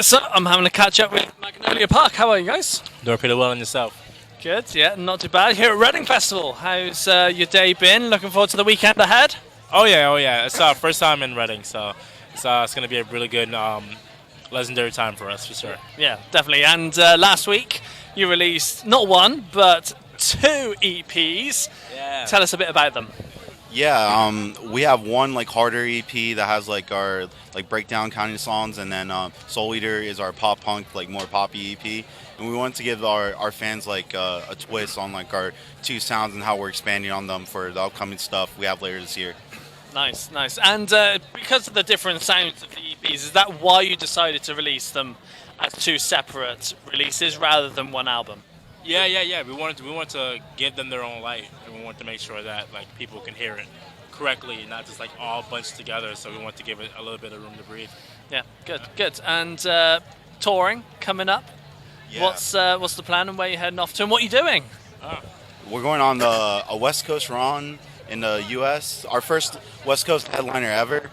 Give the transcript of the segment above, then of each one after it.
So I'm having a catch up with Magnolia Park. How are you guys? Doing pretty well on yourself. Good, yeah, not too bad. Here at Reading Festival, how's your day been? Looking forward to the weekend ahead? Oh yeah. It's our first time in Reading, so it's going to be a really good, legendary time for us for sure. Yeah, definitely. And last week you released not one but two EPs. Yeah. Tell us a bit about them. Yeah, we have one like harder EP that has like our like breakdown kind of songs, and then Soul Eater is our pop punk like more poppy EP. And we wanted to give our fans like a twist on like our two sounds and how we're expanding on them for the upcoming stuff we have later this year. Nice. And because of the different sounds of the EPs, is that why you decided to release them as two separate releases rather than one album? Yeah. We wanted to give them their own light, and we wanted to make sure that like people can hear it correctly, not just like all bunched together. So we want to give it a little bit of room to breathe. Yeah, good. And touring coming up. Yeah. What's the plan and where you're heading off to and what you're doing? We're going on a West Coast run in the U.S. Our first West Coast headliner ever.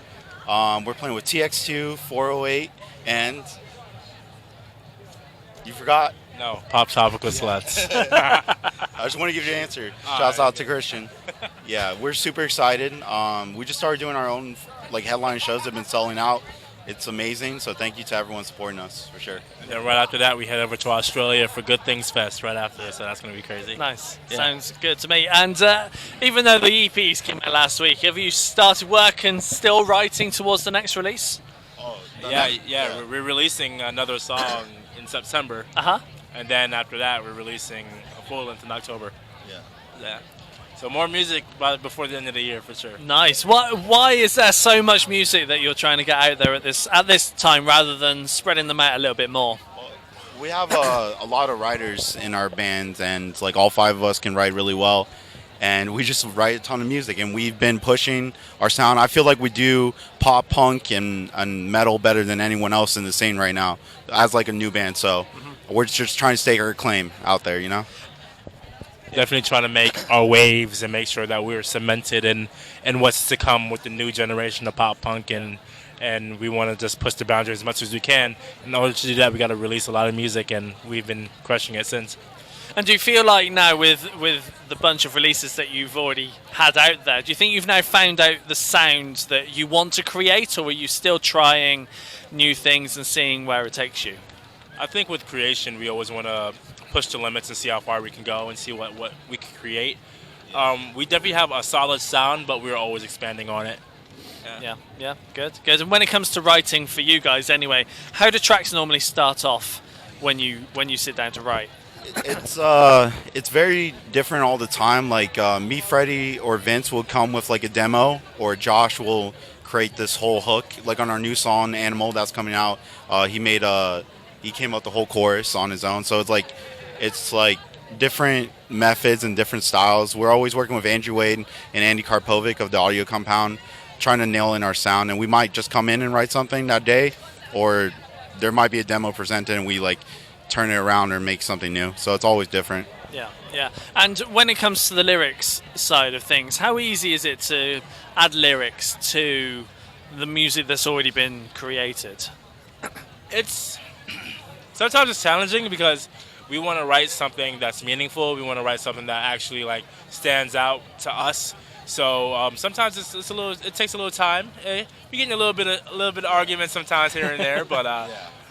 We're playing with TX2, 408, and you forgot. No, Pop Topical Sluts. I just want to give you an answer. Shouts out to Christian. Yeah, we're super excited. We just started doing our own like headline shows that have been selling out. It's amazing. So thank you to everyone supporting us for sure. And then right after that, we head over to Australia for Good Things Fest right after, so that's going to be crazy. Nice. Yeah. Sounds good to me. And even though the EPs came out last week, have you started work and still writing towards the next release? Yeah. We're releasing another song in September. Uh-huh. And then after that, we're releasing a full length in October. Yeah. So more music before the end of the year for sure. Nice. Why is there so much music that you're trying to get out there at this time rather than spreading them out a little bit more? We have a lot of writers in our band, and like all five of us can write really well. And we just write a ton of music, and we've been pushing our sound. I feel like we do pop punk and metal better than anyone else in the scene right now as like a new band. So we're just trying to stake our claim out there, you know? Definitely trying to make our waves and make sure that we're cemented in what's to come with the new generation of pop punk, and we want to just push the boundaries as much as we can. In order to do that, we got to release a lot of music, and we've been crushing it since. And do you feel like now with the bunch of releases that you've already had out there, do you think you've now found out the sound that you want to create, or are you still trying new things and seeing where it takes you? I think with creation, we always want to push the limits and see how far we can go and see what we can create. We definitely have a solid sound, but we're always expanding on it. Yeah, good. And when it comes to writing for you guys anyway, how do tracks normally start off when you sit down to write? It's very different all the time. Like me, Freddie, or Vince will come with like a demo, or Josh will create this whole hook. Like on our new song Animal that's coming out, he came up with the whole chorus on his own. So it's like different methods and different styles. We're always working with Andrew Wade and Andy Karpovic of the Audio Compound, trying to nail in our sound. And we might just come in and write something that day, or there might be a demo presented and we like turn it around or make something new. So it's always different. Yeah. And when it comes to the lyrics side of things, how easy is it to add lyrics to the music that's already been created? Sometimes it's challenging because we want to write something that's meaningful. We want to write something that actually like stands out to us. So sometimes it takes a little time. We get in a little bit of argument sometimes here and there, but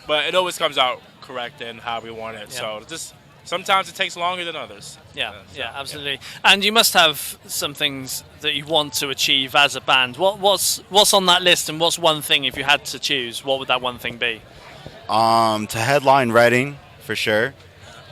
it always comes out correct in how we want it. Yeah. So sometimes it takes longer than others. Yeah, absolutely. And you must have some things that you want to achieve as a band. What's on that list, and what's one thing, if you had to choose, what would that one thing be? To headline Reading for sure.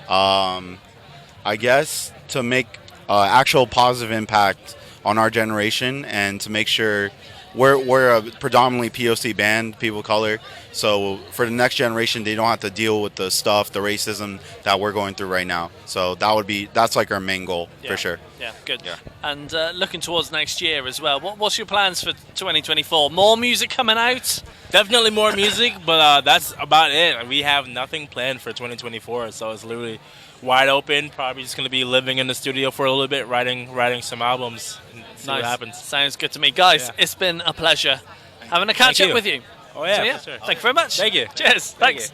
I guess to make actual positive impact on our generation, and to make sure we're a predominantly POC band, people of color. So for the next generation, they don't have to deal with the racism that we're going through right now. So that's like our main goal for sure. Yeah, good. Yeah. And looking towards next year as well, what's your plans for 2024? More music coming out? Definitely more music, but that's about it. We have nothing planned for 2024, so it's literally wide open. Probably just going to be living in the studio for a little bit, writing some albums, and see what happens. Sounds good to me. Guys, It's been a pleasure having a catch up with you. Oh, yeah, So, for sure. Thank you very much. Thank you. Cheers. Thanks.